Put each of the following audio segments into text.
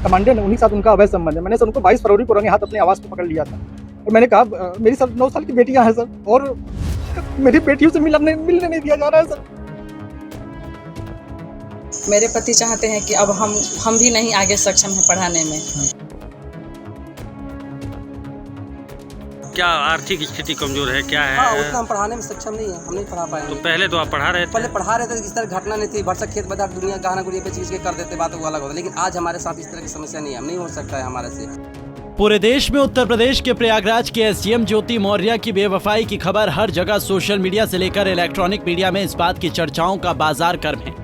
Commandant है, उन्हीं के साथ उनका अवैध संबंध है। मैंने सर उनको 22 फरवरी को रंगे हाथ अपने आवास पे पकड़ लिया था और मैंने कहा मेरी सर 9 साल की बेटियां हैं सर, और मेरी बेटियों से मिलने नहीं दिया जा रहा है सर। मेरे पति चाहते हैं कि अब हम भी नहीं आगे सक्षम हैं पढ़ाने में। क्या आर्थिक स्थिति कमजोर है, क्या है? हाँ, उतना हम पढ़ाने में सक्षम नहीं है, हम नहीं पढ़ा पाएंगे। तो पहले तो आप पढ़ा रहे थे? पहले पढ़ा रहे थे, इस तरह घटना नहीं थी। भरसक खेत बाजार दुनिया गहना गुड़िया बेच के कर देते, बात वो अलग होता। लेकिन आज हमारे साथ इस तरह की समस्या नहीं है, हम नहीं हो सकता है हमारे से। पूरे देश में उत्तर प्रदेश के प्रयागराज के एसडीएम ज्योति मौर्य की बेवफाई की खबर हर जगह सोशल मीडिया से लेकर इलेक्ट्रॉनिक मीडिया में इस बात की चर्चाओं का बाजार गर्म है।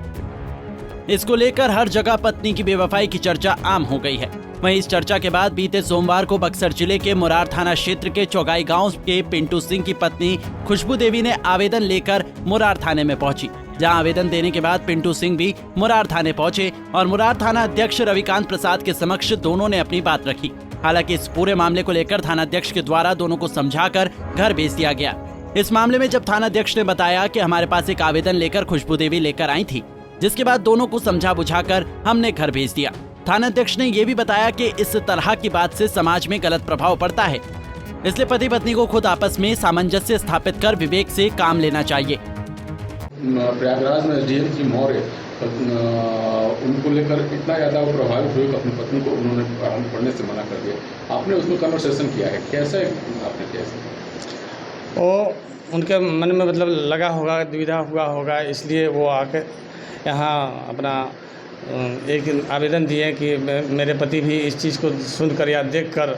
इसको लेकर हर जगह पत्नी की बेवफाई की चर्चा आम हो गई है। वहीं इस चर्चा के बाद बीते सोमवार को बक्सर जिले के मुरार थाना क्षेत्र के चौगाई गांव के पिंटू सिंह की पत्नी खुशबू देवी ने आवेदन लेकर मुरार थाने में पहुंची, जहां आवेदन देने के बाद पिंटू सिंह भी मुरार थाने पहुंचे और मुरार थाना अध्यक्ष रविकांत प्रसाद के समक्ष दोनों ने अपनी बात रखी। हालांकि इस पूरे मामले को लेकर थानाध्यक्ष के द्वारा दोनों को समझाकर घर भेज दिया गया। इस मामले में जब थानाध्यक्ष ने बताया कि हमारे पास एक आवेदन लेकर खुशबू देवी लेकर आई थी, जिसके बाद दोनों को समझा बुझाकर हमने घर भेज दिया। थानाध्यक्ष ने यह भी बताया कि इस तरह की बात से समाज में गलत प्रभाव पड़ता है, इसलिए पति पत्नी को खुद आपस में सामंजस्य स्थापित कर विवेक से काम लेना चाहिए। प्रयागराज में एसडीएम जी मौर्य उनको लेकर इतना ज़्यादा वो प्रभावित हुए कि अपनी पत्नी को उन्होंने पढ़ने से मना कर दिया। आपने उसमें कन्वर्सेशन किया है, कैसे आपने किया? वो उनके मन में मतलब लगा होगा, दुविधा हुआ होगा, इसलिए वो आके यहाँ अपना एक आवेदन दिए कि मेरे पति भी इस चीज़ को सुनकर या देखकर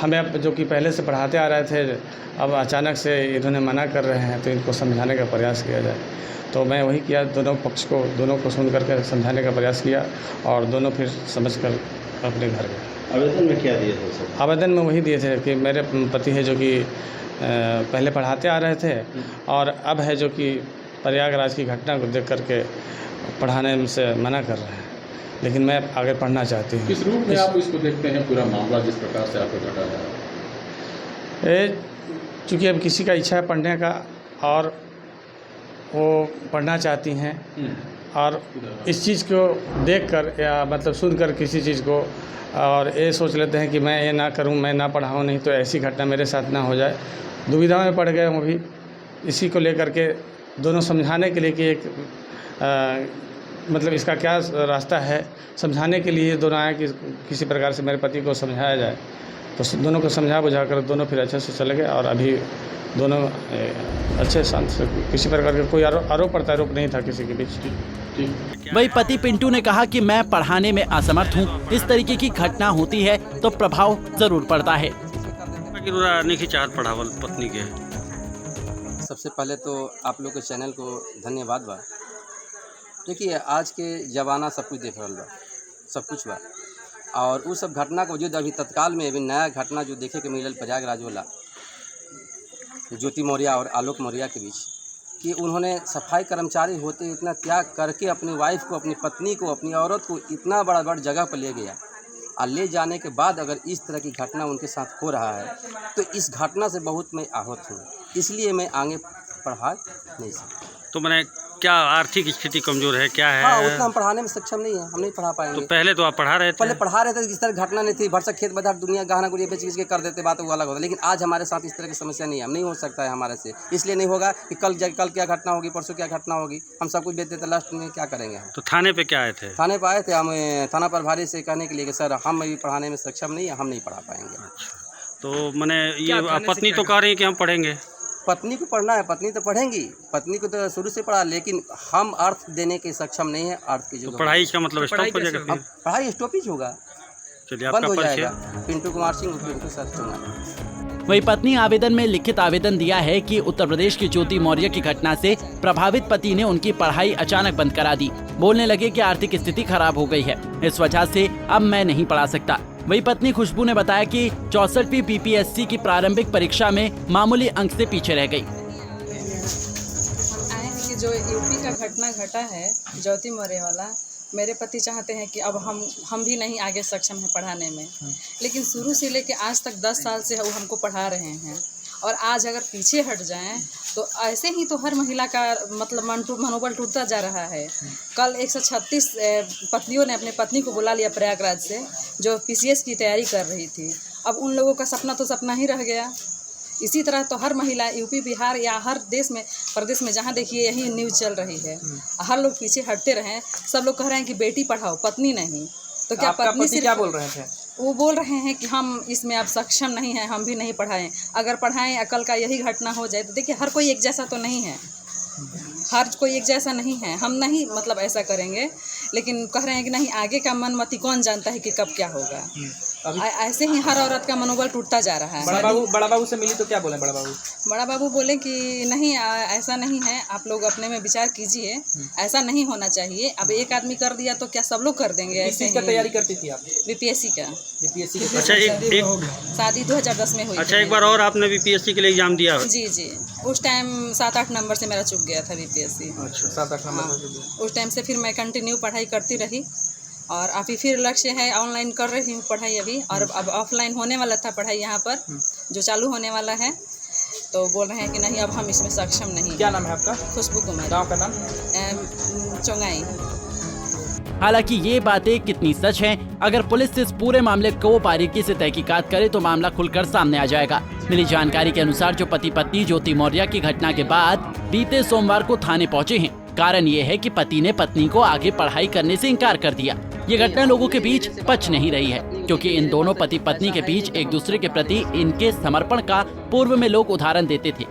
हमें, जो कि पहले से पढ़ाते आ रहे थे, अब अचानक से इन्होंने मना कर रहे हैं, तो इनको समझाने का प्रयास किया जाए। तो मैं वही किया, दोनों को सुन करके समझाने का प्रयास किया और दोनों फिर समझकर अपने घर गए। आवेदन में क्या दिए थे सर? आवेदन में वही दिए थे कि मेरे पति है जो कि पहले पढ़ाते आ रहे थे और अब है जो कि प्रयागराज की घटना को देख करके पढ़ाने से मना कर रहे हैं, लेकिन मैं आगे पढ़ना चाहती हूँ। किस रूप में आप इसको देखते हैं, पूरा मामला जिस प्रकार से आपको घटा है? चूँकि अब किसी का इच्छा है पढ़ने का और वो पढ़ना चाहती हैं और इस चीज़ को देखकर या मतलब सुनकर किसी चीज़ को और ये सोच लेते हैं कि मैं ये ना करूं, मैं ना पढ़ाऊं, नहीं तो ऐसी घटना मेरे साथ ना हो जाए। दुविधा में पड़ गए हूँ अभी। इसी को लेकर के दोनों समझाने के लिए कि एक मतलब इसका क्या रास्ता है, समझाने के लिए दोनों आए कि किसी प्रकार से मेरे पति को समझाया जाए। तो दोनों को समझा बुझा कर दोनों फिर अच्छे से चले गए और अभी दोनों अच्छे शांत से, किसी प्रकार का कोई आरोप प्रत्यारोप नहीं था किसी के बीच। वही पति पिंटू ने कहा कि मैं पढ़ाने में असमर्थ हूं, इस तरीके की घटना होती है तो प्रभाव जरूर पड़ता है। नहीं चाहत पढ़ावल पत्नी के। सबसे पहले तो आप लोग के चैनल को धन्यवाद बा। देखिए, आज के ज़माना सब कुछ देख रहा बा, सब कुछ बा, और उस सब घटना को जो अभी तत्काल में अभी नया घटना जो देखे के मिलल प्रयागराज वाला ज्योति मौर्य और आलोक मौर्य के बीच, कि उन्होंने सफाई कर्मचारी होते इतना त्याग करके अपनी वाइफ को, अपनी पत्नी को, अपनी औरत को इतना बड़ा जगह पर ले गया, और ले जाने के बाद अगर इस तरह की घटना उनके साथ हो रहा है तो इस घटना से बहुत मैं आहत हूँ। इसलिए मैं आगे पढ़ा नहीं सकता। तो मैंने क्या आर्थिक स्थिति कमजोर है, क्या है? हाँ, उतना हम पढ़ाने में सक्षम नहीं है, हम नहीं पढ़ा पाएंगे। तो पहले तो आप पढ़ा रहे थे? पहले पढ़ा रहे थे, इस तरह घटना नहीं थी। भरसक खेत बाजार दुनिया गहना गुड़िया बेच के कर देते, बात वो अलग होता। लेकिन आज हमारे साथ इस तरह की समस्या नहीं है, हम नहीं हो सकता है हमारे से। इसलिए नहीं होगा कि कल क्या घटना होगी, परसों क्या घटना होगी, हम सब कुछ बेच देते, लास्ट में क्या करेंगे? तो थाने पे क्या आए थे? थाने पर आए थे हम, थाना प्रभारी से कहने के लिए कि सर हम अभी पढ़ाने में सक्षम नहीं है, हम नहीं पढ़ा पाएंगे। तो मैंने ये पत्नी तो कह रही है कि हम पढ़ेंगे। पत्नी को पढ़ना है, पत्नी तो पढ़ेंगी, पत्नी को तो शुरू से पढ़ा, लेकिन हम अर्थ देने के सक्षम नहीं है। अर्थ की जो पढ़ाई का मतलब स्टॉप हो जाएगा, पढ़ाई स्टॉपेज होगा, बंद हो जाएगा। पिंटू कुमार सिंह, पिंटू सर चुना। वही पत्नी आवेदन में लिखित आवेदन दिया है कि उत्तर प्रदेश की ज्योति मौर्य की घटना से प्रभावित पति ने उनकी पढ़ाई अचानक बंद करा दी। बोलने लगे कि आर्थिक स्थिति खराब हो गई है, इस वजह से अब मैं नहीं पढ़ा सकता। वही पत्नी खुशबू ने बताया कि 64वीं बीपीएससी की प्रारंभिक परीक्षा में मामूली अंक से पीछे रह गई। कि जो यूपी का घटना घटा है ज्योति मौर्य वाला, मेरे पति चाहते हैं कि अब हम भी नहीं आगे सक्षम हैं पढ़ाने में। लेकिन शुरू से लेकर आज तक 10 साल से वो हमको पढ़ा रहे हैं और आज अगर पीछे हट जाएं तो ऐसे ही तो हर महिला का मतलब मनोबल टूटता जा रहा है। कल 136 पत्नियों ने अपने पत्नी को बुला लिया प्रयागराज से, जो PCS की तैयारी कर रही थी। अब उन लोगों का सपना तो सपना ही रह गया। इसी तरह तो हर महिला यूपी बिहार या हर देश में प्रदेश में जहाँ देखिए यही न्यूज़ चल रही है। हर लोग पीछे हटते रहें, सब लोग कह रहे हैं कि बेटी पढ़ाओ पत्नी नहीं। तो क्या पत्नी सिर्फ क्या बोल रहे थे? वो बोल रहे हैं कि हम इसमें अब सक्षम नहीं हैं, हम भी नहीं पढ़ाएं। अगर पढ़ाएं अकल का यही घटना हो जाए तो देखिए हर कोई एक जैसा तो नहीं है, हर कोई एक जैसा नहीं है। हम नहीं मतलब ऐसा करेंगे, लेकिन कह रहे हैं कि नहीं आगे का मनमति कौन जानता है कि कब क्या होगा। ऐसे ही हर औरत का मनोबल टूटता जा रहा है। बड़ा बाबू से मिली तो क्या बोले बड़ा बाबू बोले कि नहीं ऐसा नहीं है, आप लोग अपने में विचार कीजिए, ऐसा नहीं होना चाहिए। अब एक आदमी कर दिया तो क्या सब लोग कर देंगे? ऐसे इसका तैयारी करती थी आप? BPSC का। अच्छा एक शादी 2010 में हुई। अच्छा एक बार और आपने BPSC के लिए एग्जाम दिया? जी उस टाइम 7-8 नंबर से मेरा चुक गया था BPSC। अच्छा 7-8 नंबर। उस टाइम से फिर मैं कंटिन्यू पढ़ाई करती रही और अभी फिर लक्ष्य है ऑनलाइन कर रही हूँ पढ़ाई अभी, और अब ऑफलाइन होने वाला था पढ़ाई यहाँ पर जो चालू होने वाला है। तो बोल रहे हैं कि नहीं अब हम इसमें सक्षम नहीं। क्या नाम है आपका? खुशबू कुमारी। गाँव का नाम? चौंगाई। हालांकि ये बातें कितनी सच हैं, अगर पुलिस इस पूरे मामले को बारीकी से तहकीकात करे तो मामला खुलकर सामने आ जाएगा। मिली जानकारी के अनुसार जो पति पत्नी ज्योति मौर्य की घटना के बाद बीते सोमवार को थाने पहुंचे हैं। कारण ये है कि पति ने पत्नी को आगे पढ़ाई करने से इनकार कर दिया। ये घटना लोगों के बीच पच नहीं रही है, क्योंकि इन दोनों पति पत्नी के बीच एक दूसरे के प्रति इनके समर्पण का पूर्व में लोग उदाहरण देते थे।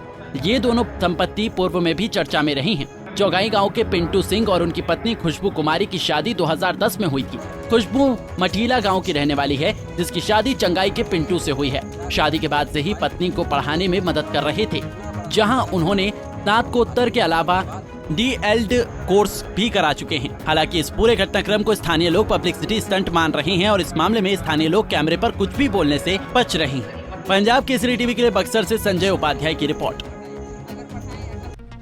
ये दोनों संपत्ति पूर्व में भी चर्चा में रही हैं। चौगाई गांव के पिंटू सिंह और उनकी पत्नी खुशबू कुमारी की शादी 2010 में हुई थी। खुशबू मठीला गांव की रहने वाली है, जिसकी शादी चंगाई के पिंटू से हुई है। शादी के बाद से ही पत्नी को पढ़ाने में मदद कर रहे थे, जहां उन्होंने स्नातकोत्तर के अलावा DELD कोर्स भी करा चुके हैं। हालांकि इस पूरे घटनाक्रम को स्थानीय लोग पब्लिसिटी स्टंट मान रहे हैं और इस मामले में स्थानीय लोग कैमरे पर कुछ भी बोलने से बच रहे हैं। पंजाब केसरी टीवी के लिए बक्सर से संजय उपाध्याय की रिपोर्ट।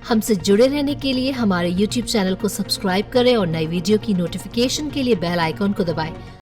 हमसे जुड़े रहने के लिए हमारे YouTube चैनल को सब्सक्राइब करें और नई वीडियो की नोटिफिकेशन के लिए बेल आइकॉन को दबाएं।